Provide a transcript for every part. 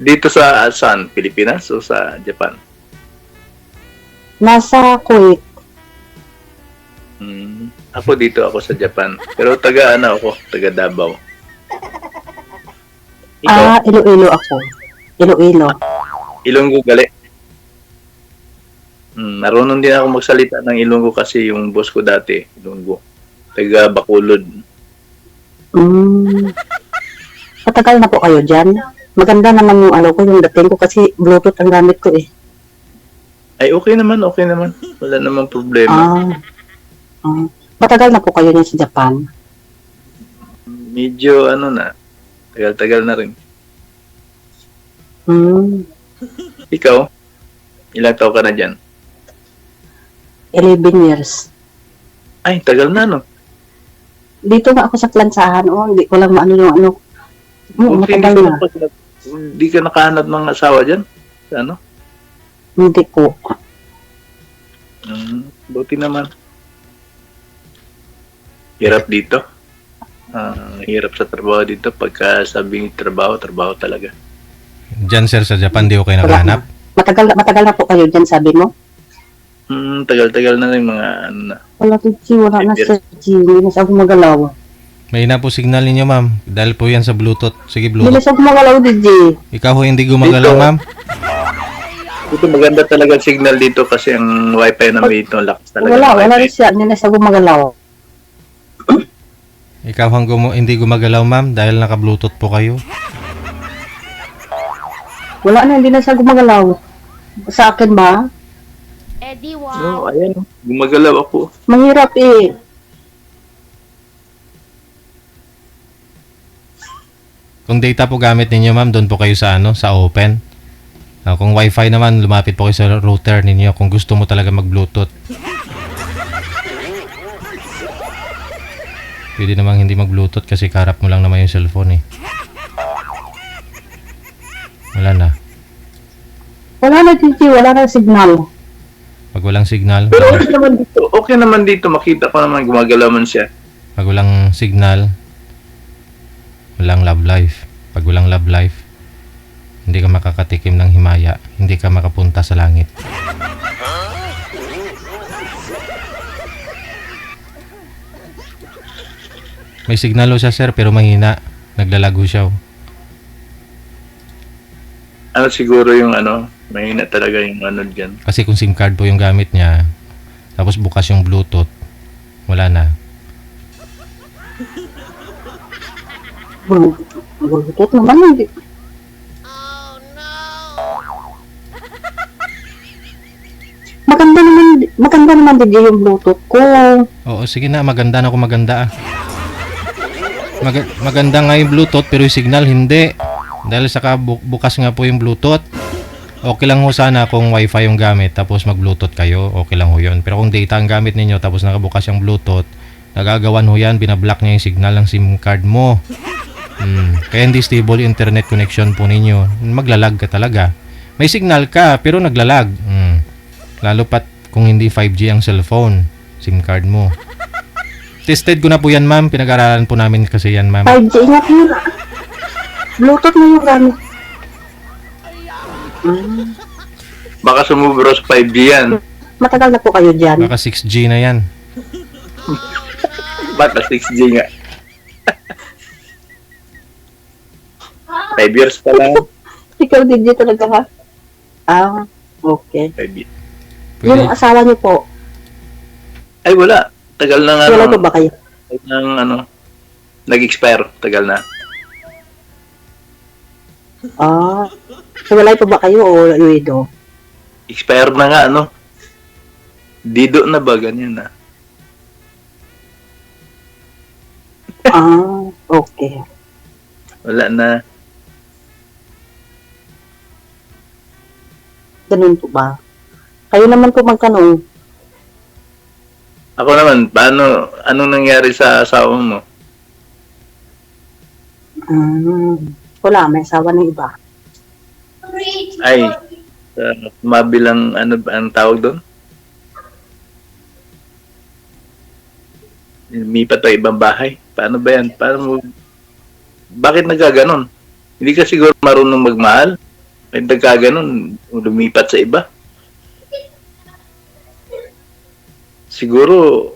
Dito sa saan? Pilipinas o sa Japan? Nasa Kuwait. Ako dito ako sa Japan. Pero taga ano ako, taga Davao. Ikaw, Iloilo ako. Iloilo. Ilonggo gali. Marunong din ako magsalita ng Ilonggo kasi yung boss ko dati, Ilonggo. Taga Bacolod. Matagal na po kayo dyan. Maganda naman yung ano ko, yung dating ko kasi Bluetooth ang gamit ko eh. Ay, okay naman, okay naman. Wala namang problema. Matagal na po kayo dyan sa Japan. Medyo ano na, tagal-tagal na rin. Ikaw, ilang taon ka na dyan? 11 years. Ay, tagal na, no? Dito nga ako sa plansahan. Hindi ko lang maano yung ano. Okay, Matagal na. Hindi ka nakahanap ng asawa dyan? Sa ano? Hindi po. Buti naman. Hirap dito. Hirap sa trabaho dito. Pagka sabing trabaho, trabaho talaga. Diyan sir sa Japan, di ko kayo nakahanap? Matagal na po kayo dyan, sabi mo? Tagal-tagal na rin mga ano na. Wala na sa G. Hindi na siya gumagalaw. May na po signal ninyo ma'am. Dahil po yan sa Bluetooth. Sige Hindi na Bluetooth. siya gumagalaw, DJ. Ikaw ho hindi gumagalaw Dito. ma'am? Dito maganda talaga signal dito kasi ang wifi na may ito, lakas talaga. ng Wala wifi. rin siya. Hindi na siya gumagalaw. Ikaw hindi gumagalaw ma'am dahil naka-Bluetooth po kayo. Wala na, hindi na siya gumagalaw. Sa akin ba? Eddie, No, wow. ayan. Gumagalaw ako. Mahirap eh. Kung data po gamit ninyo ma'am, doon po kayo sa ano, sa open. Kung wifi naman, lumapit po kayo sa router ninyo kung gusto mo talaga mag-Bluetooth. Pwede namang hindi mag-Bluetooth kasi karap mo lang naman yung cellphone eh. Wala na. Wala na, DJ. Wala na signal. Pag walang signal, Pero okay naman dito. Makita ko naman gumagalaw man siya. pag walang signal, walang love life. Pag walang love life, hindi ka makakatikim ng himaya, hindi ka makapunta sa langit. May signal ho siya sir pero mahina. Naglalago siya. Ano siguro yung ano, mahina talaga yung ano dyan. Kasi kung SIM card po yung gamit niya, tapos bukas yung Bluetooth, wala na. Bluetooth naman hindi. Maganda naman DJ yung Bluetooth ko. Oo, sige na, maganda na kung maganda ah. Maganda nga yung Bluetooth pero yung signal hindi. Dahil saka bukas nga po yung Bluetooth. Okay lang ho sana kung wifi yung gamit tapos mag-Bluetooth kayo. Okay lang ho yun. Pero kung data ang gamit ninyo tapos nakabukas yung Bluetooth, nagagawan ho yan, binablock niya yung signal ng SIM card mo. Kaya hindi stable yung internet connection po ninyo. Maglalag ka talaga. May signal ka pero naglalag. Lalo pat kung hindi 5G ang cellphone, SIM card mo. Tested ko na po yan ma'am. Pinag-aralan po namin kasi yan ma'am. 5G, ingat yun. Bluetooth na yung gamit. Baka sumubro sa 5G yan. Matagal na po kayo dyan. Baka 6G na yan. Baka 6G nga. 5 years pa lang. Ikaw DJ talaga ha? Okay. 5 years. Yung Pwede, asawa niyo po, Ay, wala. Tagal na nga. wala po ba kayo? Nag-expire. Tagal na. So wala po ba kayo o widow? Expire na nga, ano? Dido na ba? Ganyan na. Okay. Wala na. Ganun po ba? Kayo naman po magtanong. Ako naman, anong nangyari sa asawa mo? Wala, may asawa ng iba. Ay, mabilang ano ba ang tawag doon? Lumipat sa ibang bahay. Paano ba yan? Bakit nagaganon? Hindi ka siguro marunong magmahal? May nagkaganon, lumipat sa iba. Siguro,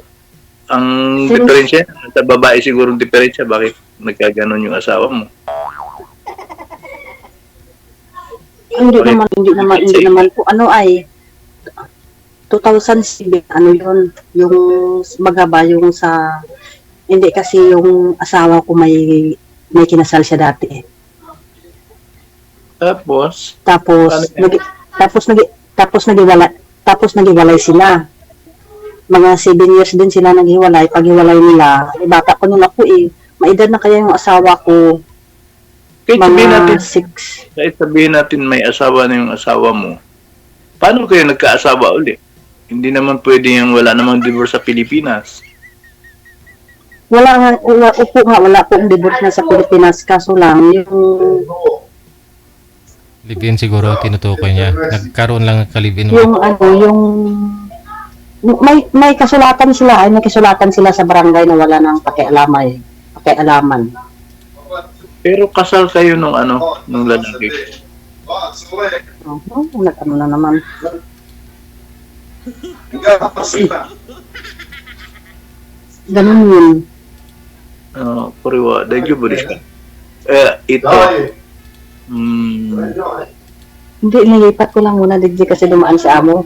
ang Siguro- diferensya, sa babae siguro ang diferensya, bakit nagkaganon yung asawa mo? Hindi naman po. Ano ay, 2007, ano yun, yung magaba yung sa, hindi kasi yung asawa ko may kinasal siya dati. Tapos, Tapos, Ano yan? tapos nagiwalay sila. Mga 7 years din sila naghiwalay. Paghiwalay nila, bata ko nila po eh. Maedad na kaya yung asawa ko, kahit sabihin natin, mga 6. kahit sabihin natin may asawa na yung asawa mo, paano kayo nagkaasawa uli? Hindi naman pwede yung wala namang divorce sa Pilipinas. Wala pong divorce na sa Pilipinas. Kaso lang, yung Live-in siguro tinutukoy niya. Nagkaroon lang ng ka-live-in. may kasulatan sila, may kasulatan sila sa barangay na wala nang pakialaman. Pero kasal kayo nung lalaki. Ano na naman. Ganun yun. Puriwa, dahil ba ka? Ito, Hindi, nilipat ko lang muna digdi kasi dumaan sa amo.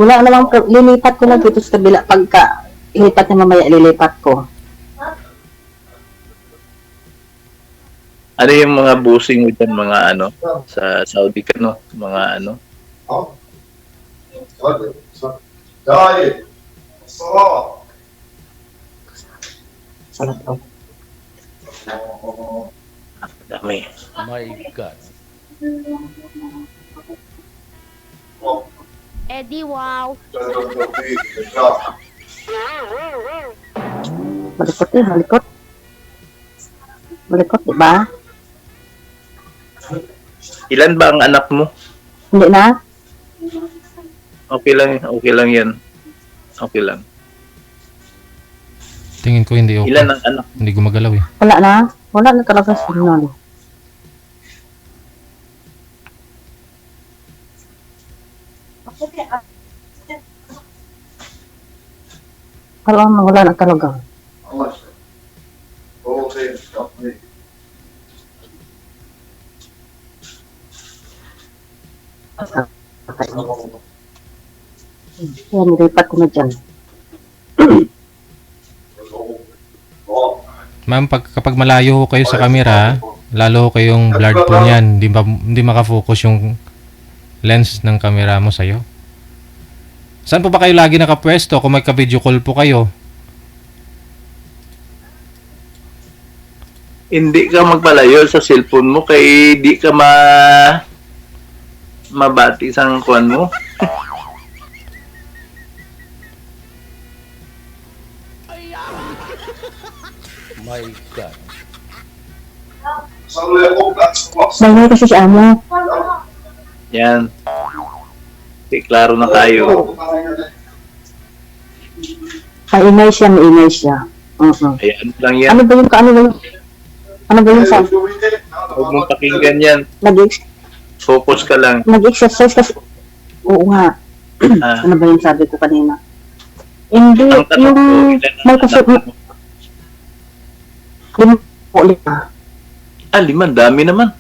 Wala namang, lilipat ko lang dito sa kabila. Pagka ilipat na mamaya, lilipat ko. ano yung mga busing mo dyan, mga sa Saudi ka, no? Mga Salat ko. dami. My God. Eddie, wow. Malikot eh, malikot. Malikot, diba? Ilan ba ang anak mo? Hindi na? Okay lang yan. Okay lang. Tingin ko hindi okay. Ilan ang anak? Hindi gumagalaw eh. Wala na? Wala na talaga signal. Wala na talaga. Yan, nilipat ko na dyan. Ma'am, kapag malayo ho kayo sa camera, lalo ho kayong blurred po niyan. Hindi makafocus yung lens ng camera mo sa'yo. Saan po ba kayo lagi nakapwesto kung may ka-video call po kayo? Hindi ka magpalayo sa cellphone mo kay di ka mabati sa kuan mo. My God. Bangay kasi si amo. Yan. Okay, klaro na tayo. Maingay siya. Ayan lang yan. Ano ba yung sa Huwag mong pakinggan yan. Focus ka lang. nag-exercise kasi, oo nga, Ah, ano ba yung sabi ko kanina? Hindi, ang tanong yung ko, ilan ang may anak kaso, mo? lima. 5, dami naman.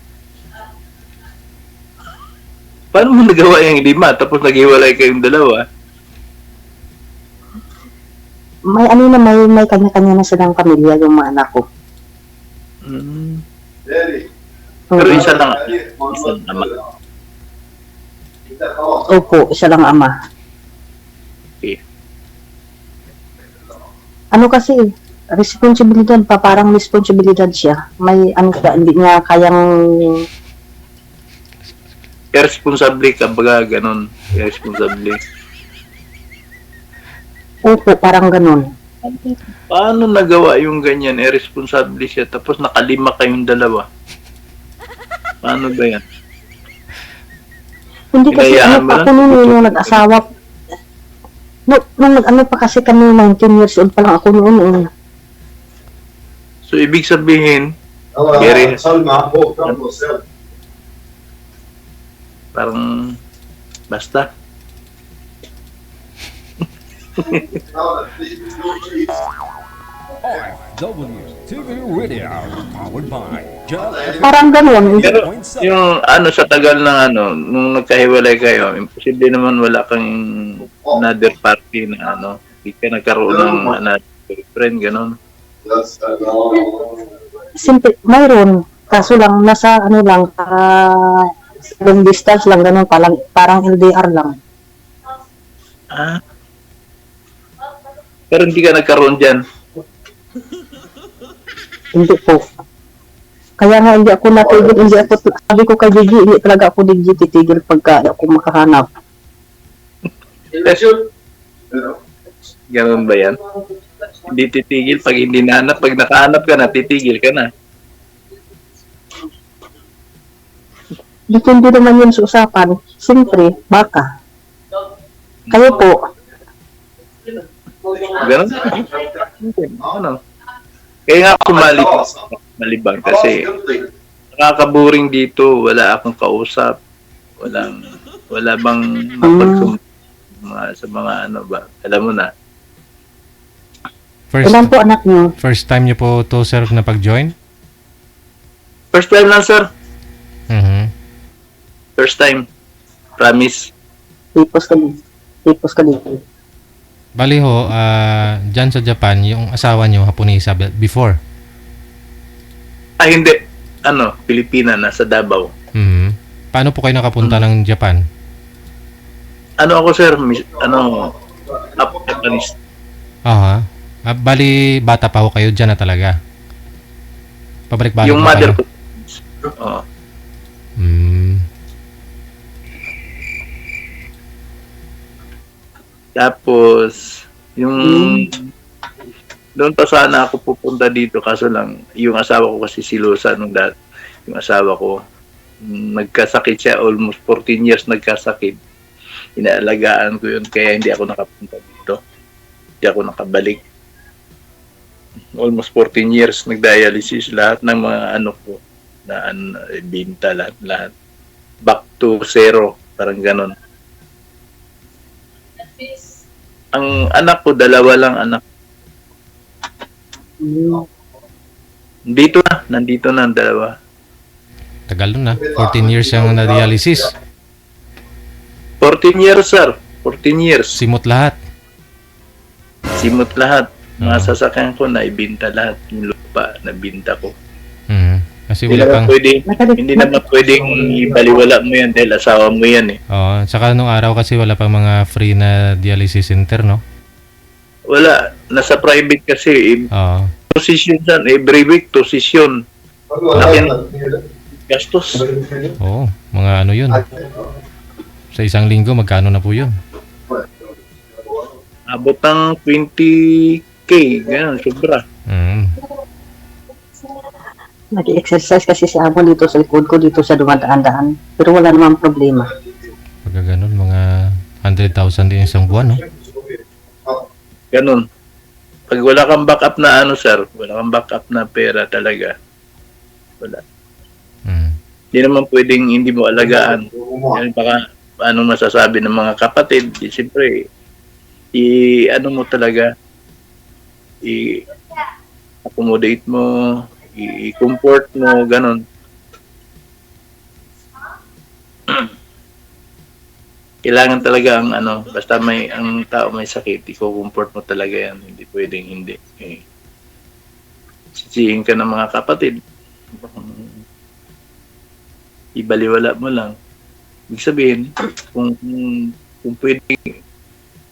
Paano mo nagawa yung 5 tapos naghiwalay kayong 2? May may kanya-kanya na silang pamilya yung mga anak ko. Mm. Oo. Pero isa lang ama. Opo, isa lang ama. Okay. Ano kasi, responsibilidad pa, parang responsibilidad siya. May siya, hindi niya kayang, Irresponsable ka baga ganun. Irresponsable. opo, parang ganun. Paano nagawa yung ganyan? Irresponsable siya tapos nakalima kayong 2. Paano ba yan? Hindi kasi, Hinayaan mo pa lang? ako noon yung nag-asawa. Nung nag-ano pa kasi kami, 19 years old pa lang ako noon. So ibig sabihin, Parang, basta. TV Radio, powered by Jel Parang ganun. Pero, yung ano, sa tagal ng ano, nung nagkahiwalay kayo, imposible naman wala kang another party na ano, hindi ka nagkaroon ng another girlfriend, gano'n. Simple, mayroon. Kaso lang, nasa ano lang, long distance lang, ganun, parang LDR lang. Ah. Pero hindi ka nagkaroon dyan. Hindi po. Kaya nga hindi ako natigil, hindi ako, sabi ko kay Gigi, hindi talaga ako Gigi titigil pagka ako makahanap. Ganun ba yan? Hindi titigil pag hindi nahanap. Pag nakahanap ka na, titigil ka na. Depende naman yun sa usapan. Siyempre, baka. Kayo po, Ganun? Ano? Kaya nga ako malibang kasi nakakaboring dito. Wala akong kausap. Wala bang sa mga ano ba? Alam mo na. ilan po anak niyo? First time niyo po to, sir, na pag-join? First time lang, sir. Mhm. First time. Promise. Tipos ka dito. Bali ho, dyan sa Japan, yung asawa niyo, Haponesa, before. Hindi. Ano, Pilipina, nasa Davao. Mhm. Paano po kayo nakapunta ng Japan? Ano ako, sir? Japanese. Aha. Bali, bata pa ho kayo dyan na talaga. Pabalik-balik Yung na mother kayo. ko. Oo. Tapos, yung doon pa sana ako pupunta dito kaso lang, yung asawa ko kasi silusa nung dati. Yung asawa ko, nagkasakit siya, almost 14 years nagkasakit. Inaalagaan ko yun, kaya hindi ako nakapunta dito. Hindi ako nakabalik. Almost 14 years nagdialysis, lahat ng mga ano ko, na binta lahat. Back to zero, parang ganon. Ang anak ko, dalawa lang anak. Nandito na ang dalawa. Tagal nun na. 14 years yung na-dialysis. 14 years, sir. 14 years. Simot lahat. Simot lahat. Mga sasakyan ko, naibinta lahat. Yung lupa, nabinta ko. Mhm. Kasi Hindi wala naman pang... hindi naman pwedeng ibaliwala mo yan dahil asawa mo yan eh. Oo. Saka nung araw kasi wala pang mga free na dialysis center, no? Wala. Nasa private kasi. Oo. Position yan. Every week, to session. Lakin gastos. Oo. Mga ano yun. Sa isang linggo, magkano na po yun? Abot ng 20K. Ganun, sobra. Mhm. Nag-exercise kasi si Amo dito sa likod ko, dito sa dumadaan-daan. Pero wala namang problema. Pagka ganun, mga 100,000 din isang buwan, no? Ganun. Pag wala kang backup na ano, sir, wala kang backup na pera talaga. Wala. Mhm. Hindi naman pwedeng hindi mo alagaan. Yan baka anong masasabi ng mga kapatid, siyempre, ano mo talaga, i-accommodate mo, i-comfort mo, ganun. Kailangan talaga ang ano, basta ang tao may sakit, i-comfort mo talaga yan, hindi pwedeng hindi. Sisihin ka ng mga kapatid. Ibaliwala mo lang. Ibig sabihin, kung pwede,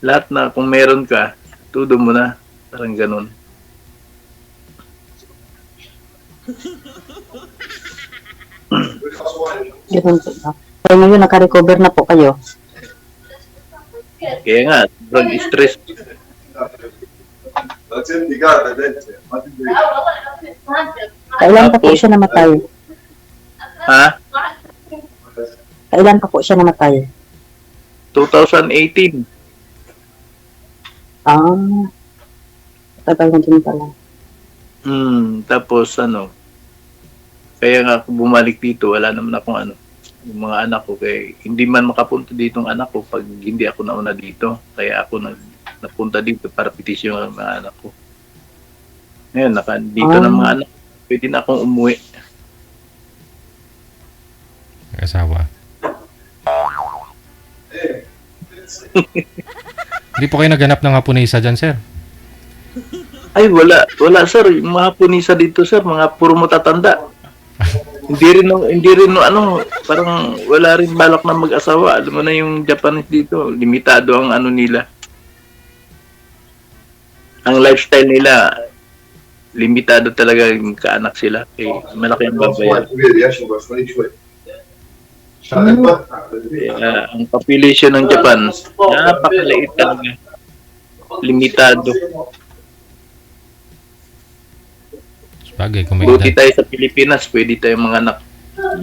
lahat na, kung meron ka, tudo mo na. Parang ganun. Ganun po ba? Kaya ngayon naka-recover na po kayo. Kaya nga, sobrang stress. Kailan pa po siya namatay? Ha? Kailan pa po siya namatay? 2018. Tagal na din pala. Tapos ano, kaya nga ako bumalik dito, wala naman akong ano, yung mga anak ko. Kaya hindi man makapunta dito ang anak ko pag hindi ako nauna dito. Kaya ako napunta dito para petisyon ang mga anak ko. Ngayon, dito ng mga anak ko, pwede na akong umuwi. Asawa. Hindi po kayo naghanap ng hapunisa dyan, sir? Ay, wala sir. Yung mga punisa dito sir, mga puro matatanda. Hindi rin ano, parang wala rin balak na mag-asawa. Alam mo na yung Japanese dito, limitado ang ano nila. Ang lifestyle nila, limitado talaga yung kaanak sila. Eh, malaki ang babayan. Ang population ng Japan, napakaliit talaga. Limitado. Bagay, kung may Buti edad. tayo sa Pilipinas, pwede tayo mga anak 5,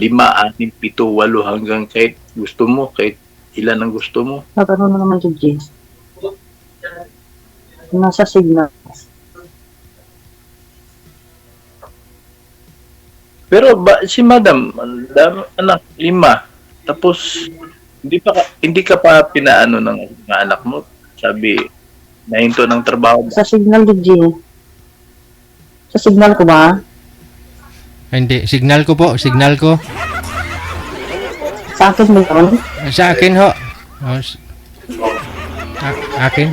6, 7, 8 hanggang kahit gusto mo, kahit ilan ang gusto mo. Nagano na naman yung Jess. Nasa signal. Pero si Madam, anak 5, tapos hindi ka pa pinaano ng mga anak mo. Sabi, nahinto ng trabaho. Sa signal yung Jess. Sa signal ko ba? Hindi, signal ko po, signal ko. Sa akin mo yun? Sa akin ho. Akin.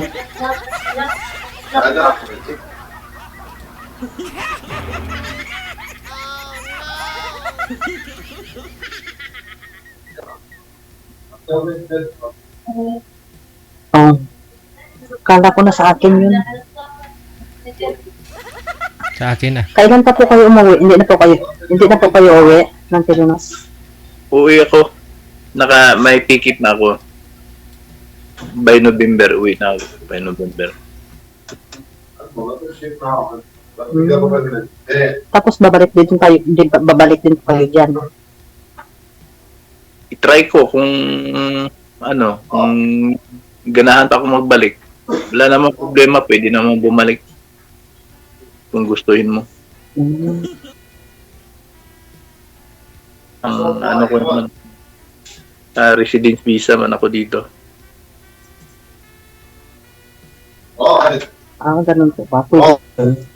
Oo. Kala ko na sa akin yun. Sa akin ah. Kailan pa po kayo umuwi? Hindi na po kayo uwi ng Pilipinas. Uwi ako. May ticket na ako. By November, uwi na ako. By November. Tapos babalik din kayo dyan. I-try ko kung kung ganahan pa ako magbalik. Wala namang problema, pwede naman bumalik kung gustuhin mo. Ang ano ko naman, residence visa man ako dito. Ganun po ba? Pwede.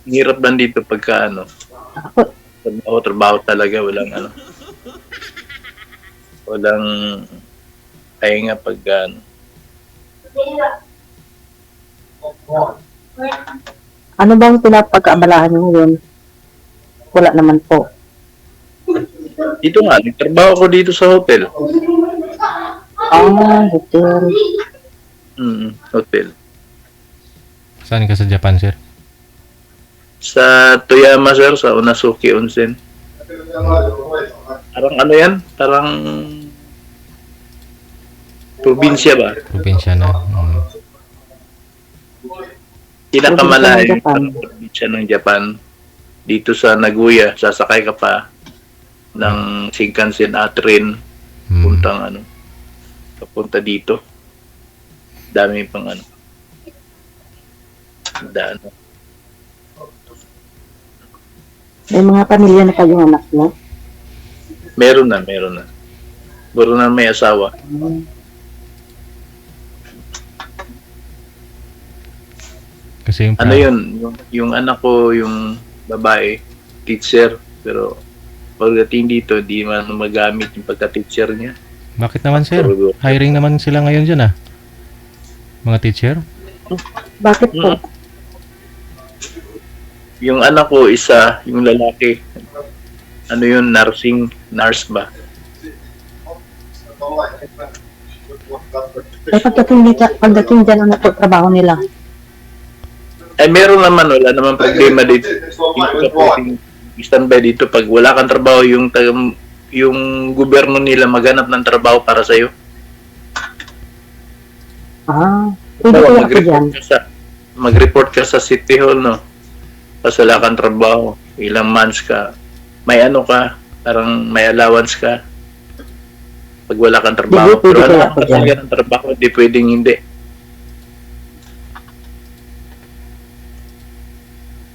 Hirap lang dito pagka trabaho talaga, walang pahinga pagka Ano bang pinapagkaabalahan nyo ngayon? Wala naman po. Dito nga, nagtrabaho ko dito sa hotel. Hotel. Hotel. Saan ka sa Japan, sir? Sa Toyama, sir, sa Unasuki Onsen. Parang ano yan? Parang probinsya ba? Probinsya na. Pinakamalayo yung probinsya ng Japan. Dito sa Nagoya, sasakay ka pa ng Shinkansen train puntang papunta dito. Dami pang daan. May mga pamilya na kayong anak mo? Meron na. Buro na may asawa. Kasi yung Yung anak ko, yung babae, teacher, pero pagdating dito, di man magamit yung pagka-teacher niya. Bakit naman, sir? Hiring naman sila ngayon dyan, mga teacher? Bakit po? Yung anak ko, isa, yung lalaki, nurse ba? Pagdating dyan, ano po trabaho nila? Meron naman, wala naman problema dito. Hindi ka pwedeng standby dito. Pag wala kang trabaho, yung gobyerno nila maghanap ng trabaho para sa'yo. Pwede ko ako dyan. Mag-report ka sa City Hall, no? Tapos wala kang trabaho. Ilang months ka. May parang may allowance ka. Pag wala kang trabaho. Pero wala kang talaga ng trabaho, hindi pwedeng hindi.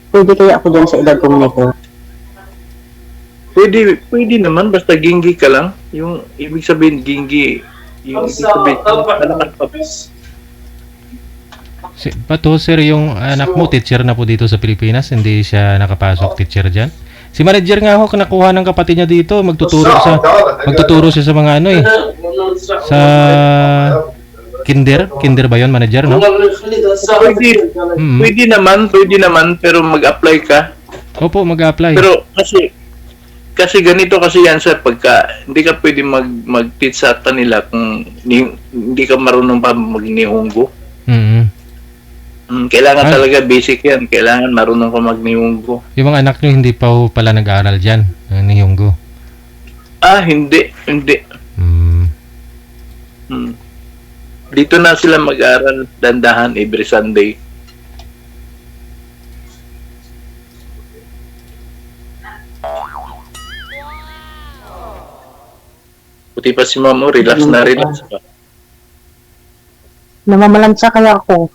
Pwede kaya ako dyan sa edad kong nito? Pwede naman, basta gingi ka lang. Yung ibig sabihin, gingi, yung ibig sabihin, malakas pa. Pato, sir, yung anak mo, teacher na po dito sa Pilipinas, hindi siya nakapasok teacher dyan. Si manager nga ako, nakuha ng kapatid niya dito, magtuturo siya sa mga ano eh, sa kinder ba yon manager, no? Pwede naman, pero mag-apply ka. Opo, mag-apply. Pero kasi ganito kasi yan sir, pagka hindi ka pwede mag-teach sa kanila kung hindi ka marunong pa mag-nihongo. Mm. Kailangan talaga basic yan. Kailangan marunong ka mag-nihongo. Yung mga anak nyo hindi pa ho pala nag-aaral dyan, ng Nihongo. Hindi. Mm. Dito na sila mag-aral dandahan every Sunday. Puti pa si mama, relax na pa. Namamalansya kaya ako.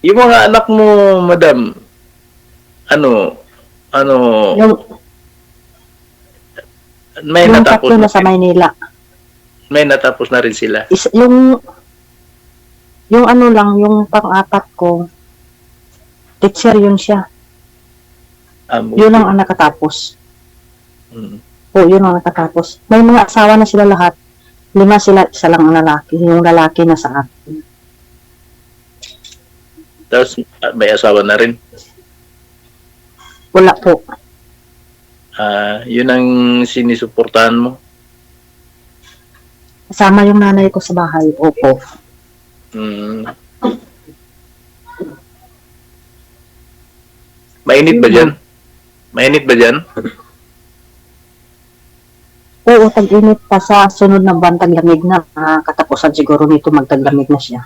Yung mga anak mo, madam, Yung may natapos tatlo na na sa Maynila. May natapos na rin sila. Yung ano lang, yung pang-apat ko, teacher yun siya. Yun ang nakatapos. Mm. Yun ang nakatapos. May mga asawa na sila lahat. 5 sila, isa lang ang lalaki. Yung lalaki na sa akin. Tapos may asawa na rin. Wala po. Yun ang sinisuportahan mo. Kasama yung nanay ko sa bahay. Opo. Mainit ba dyan? Mainit ba dyan? Oo, tag-init pa sa sunod na buwan, taglamig na. Katapusan siguro nito, magtaglamig na siya.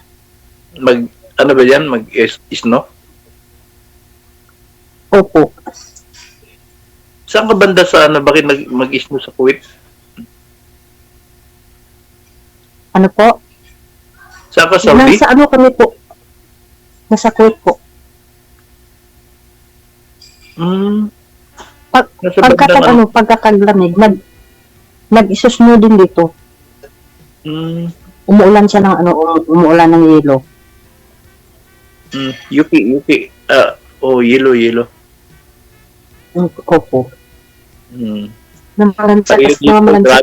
Ano ba yan? Mag-snow? Opo. Saan ka banda sa bakit mag-snow sa Kuwait? Ano po? Saan ka, Saudi? Nasa ano kami po? Nasa Kuwait po. Nasa Pagkakaglamig, nag-isusno din dito. Umuulan siya ng umuulan ng yelo. Yuki. Yelo. Opo. Sa Namalansya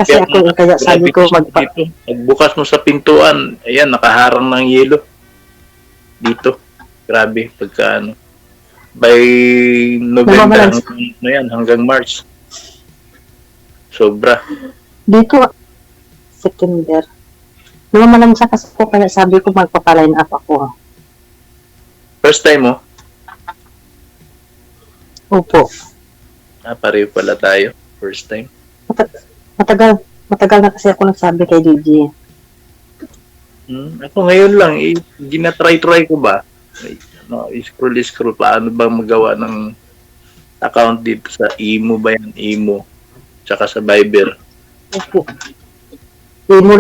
kasi ako, kaya sabi ko pagbukas mo sa pintuan, ayan, nakaharang ng yelo. Dito. Grabe, pagka by November hanggang March. Sobra. Dito, September. Namalansya kasi ako, kaya sabi ko magpapaline up ako. First time mo? Opo. Pareho pala tayo. First time. Matagal na kasi ako nagsabi kay DJ. Ako ngayon lang, ginatry ko ba? Scroll, paano ba magawa ng account dito sa Imo ba yan? Imo. Tsaka sa Viber. Opo. Imo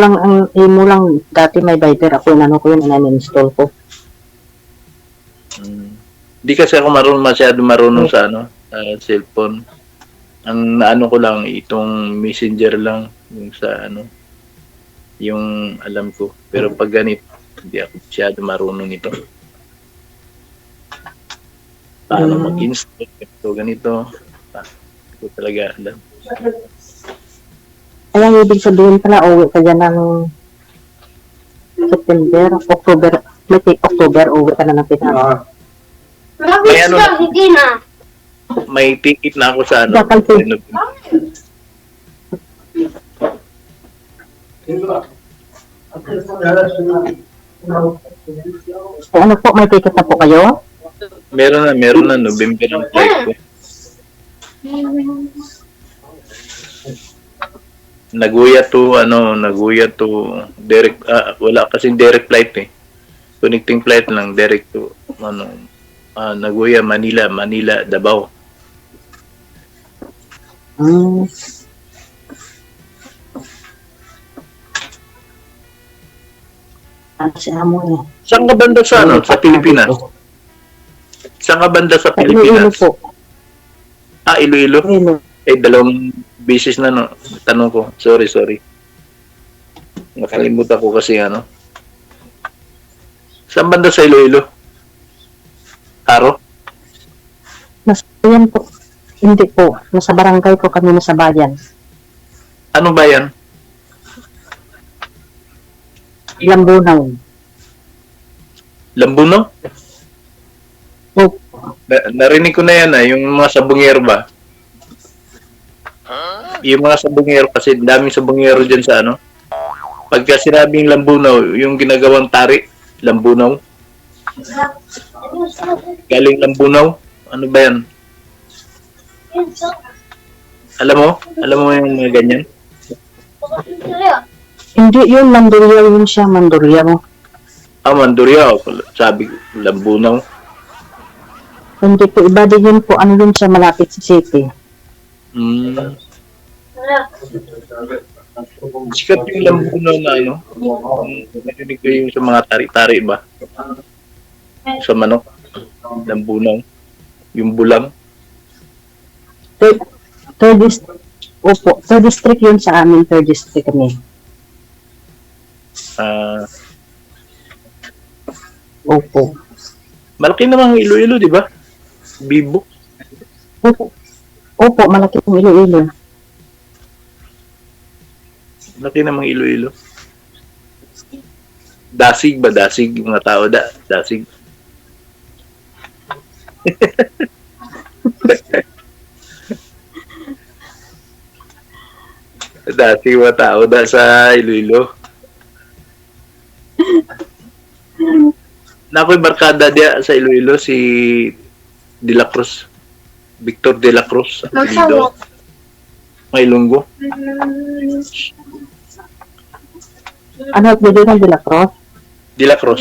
lang, dati may Viber ako, ko yun, in-install ko. Di kasi ako masyado marunong sa cellphone. Ang ko lang, itong messenger lang, yung sa yung alam ko. Pero pag ganito, hindi ako masyado marunong nito. Paano mag-install, ganito. Ito talaga alam. Kaya ibig sabihin pala, uwi ka dyan ng September, October, October, uwi ka na ng Pinas. May ticket na ako sa Ano po, may ticket na po kayo? Meron na, November ang flight ko. Nagoya to direct, wala kasing direct flight eh. Connecting flight lang, direct to Nagoya, Manila, Davao. Siya mo eh. Saan ka banda sa sa Pilipinas? Saan ka banda sa Iloilo Pilipinas? po. Iloilo. Dalawang beses na no. Tanong ko. Sorry. Nakalimutan ko kasi ano. Saan banda sa Iloilo? Haro? Nasa bayan po. Hindi po. Nasa barangay po kami, nasa bayan. Ano ba yan? Lambunaw. Lambuno? Opo. Narinig ko na yan yung mga sabungero ba? Yung mga sabungero kasi daming sabungero dyan sa ano. Pagka sinabing lambunaw, yung ginagawang tari, lambunaw. Galing lambunaw? Ano ba yan? Alam mo yung mga ganyan? Hindi yun, Mandurriaw yun siya, Mandurriaw. Mandurya. Sabi ko, lambunaw. Hindi po, iba din yun po, ano yun siya, malapit sa city. Sikat yung lambunaw na ano. Narinig ko yung sa mga tari-tari ba? Sa manok. Lambunaw. Yung bulang. Third district, opo, third district yun sa amin, third district kami. Opo. Malaki namang Iloilo, di ba? Bibo. Opo, malaki pong Iloilo. Malaki namang Iloilo. Dasig ba? Dasig yung mga tao. Dasig. Dasig yung mga tao sa Iloilo. Nako'y barkada dia sa Iloilo si De La Cruz. Victor De La Cruz. Apelido. May lunggo. Ano, pwede ng De La Cruz? De La Cruz.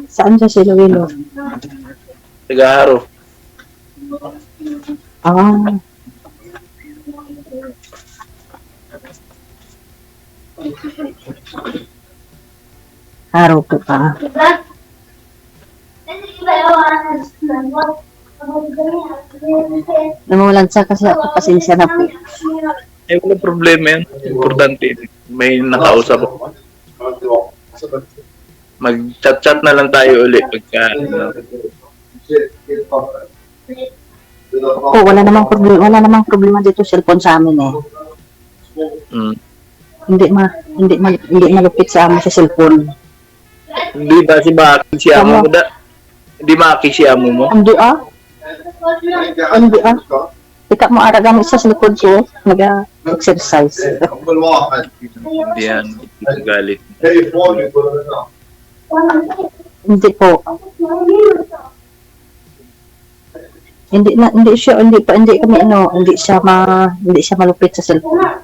Saan siya sa Iloilo? Tagaharo. Ah, araw po pa. Namulan sa kasi ako, pasensya na po. Walang problema yan. Importante. May nakausap ako. Mag-chat-chat na lang tayo ulit pagka Oh, wala namang problema dito cellphone sa amin eh. Hindi malupit sa amin sa cellphone. Hindi ba si Maki si amo mo da? Hindi Maki si amo mo? Hindi ah. Ika mo ara gamit sa likod ko, nag-exercise. Hindi yan. Hindi ko galit. Hindi po. Hindi siya malupit sa cellphone.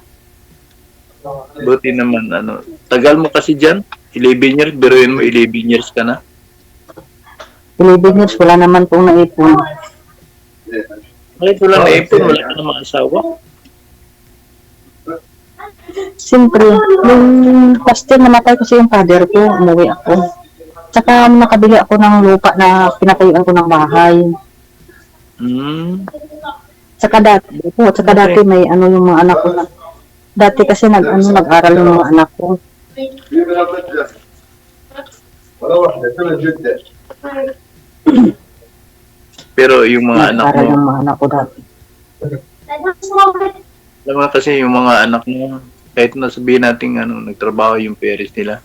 Buti naman, tagal mo kasi dyan. 11 years, biruin mo, 11 years ka na. 11 years, wala naman pong naipon. Bakit wala naipon? Wala ka naman asawa? Siyempre, yung last year namatay kasi yung father ko, umuwi ako. Tsaka nakabili ako ng lupa na pinatayuan ko ng bahay. Tsaka dati may yung mga anak ko na. Dati kasi nag-aral yung mga anak ko. Pero yung mga anak Nag-aral mo, yung mga anak ko dati. alam mo kasi yung mga anak mo, kahit na sabihin natin nagtrabaho yung parents nila,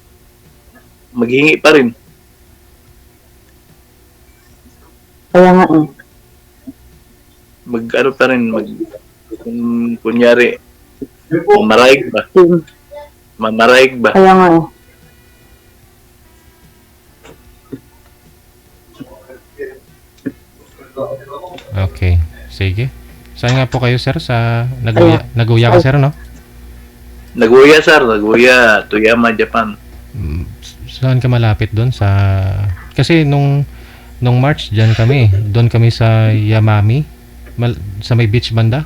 maghingi pa rin. Kaya nga eh. Pa rin, kunyari, mamaraig ba? Kaya nga eh. Okay. Sige. Saan nga po kayo, sir? Sa Nagoya ka, sir, no? Nagoya, Toyama, Japan. Saan ka malapit doon? Kasi nung March, dyan kami. Doon kami sa Yamami. Sa may beach banda.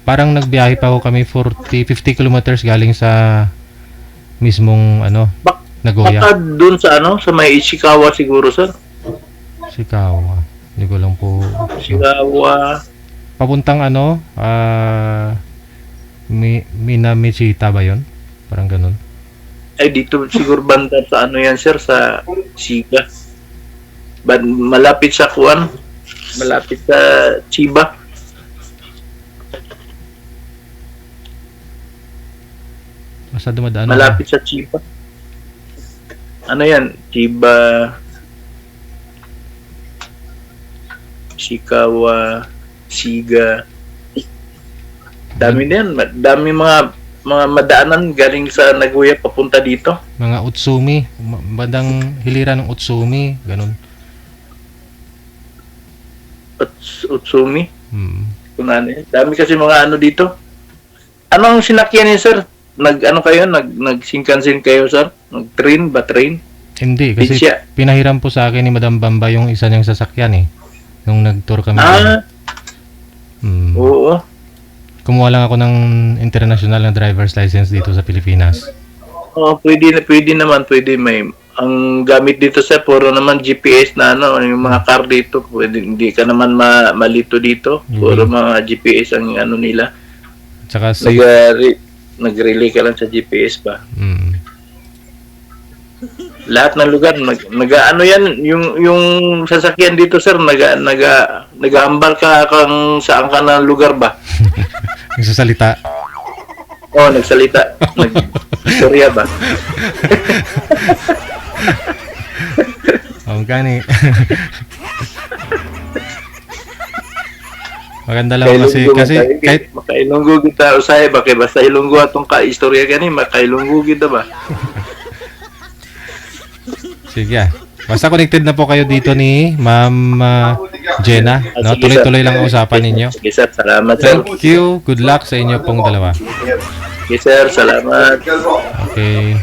Parang nagbiyahe pa ako kami 50 kilometers galing sa mismong Nagoya. Baka doon sa sa may Ishikawa siguro, sir. Ishikawa. Hindi ko lang po. Chihuahua. Papuntang ano, Minamichita ba yon? Parang ganun. Ay, dito siguro banda sa ano yan, sir, sa Siga. Malapit sa Kuan. Malapit sa Chiba. Basta dumadaan. Malapit sa Chiba. Ano yan? Chiba. Shikawa. Siga. Dami na yan. Dami mga madaanan galing sa Nagoya papunta dito. Mga Utsumi. Bandang hilira ng Utsumi. Ganun. Utsumi. Kung ano yan. Dami kasi mga ano dito. Anong sinakyan niyo, sir? Nag-Shinkansen kayo, sir? Nag-train ba? Train? Hindi, kasi Siya. pinahiram po sa akin ni Madam Bamba yung isa niyang sasakyan eh. Nung nag-tour kami. Oo. Kumuha lang ako ng international na driver's license dito sa Pilipinas. Oh, pwede naman, may ang gamit dito sa puro naman GPS na ano, yung mga car dito, pwede hindi ka naman malito dito. Puro mga GPS ang ano nila. Tsaka Nag-relay ka lang sa GPS ba? Mm. Lahat ng lugar ano yan, yung sasakyan dito, sir, nag-aambal ka kung saan ka ng lugar ba? Nagsasalita. Oh, nagsalita. Nag-istorya ba? Gani. Maganda lang kasi kahit makailunggo kita usay ba kay basta ilunggo atong ka-istorya gani makailunggo kita ba? sige. Basta connected na po kayo dito ni Ma'am Jenna, no? Sige, Tuloy-tuloy sir. lang ang usapan ninyo. Sige, sir, salamat, sir. Thank you. Good luck sa inyo pong dalawa. Sige, sir, salamat. Okay.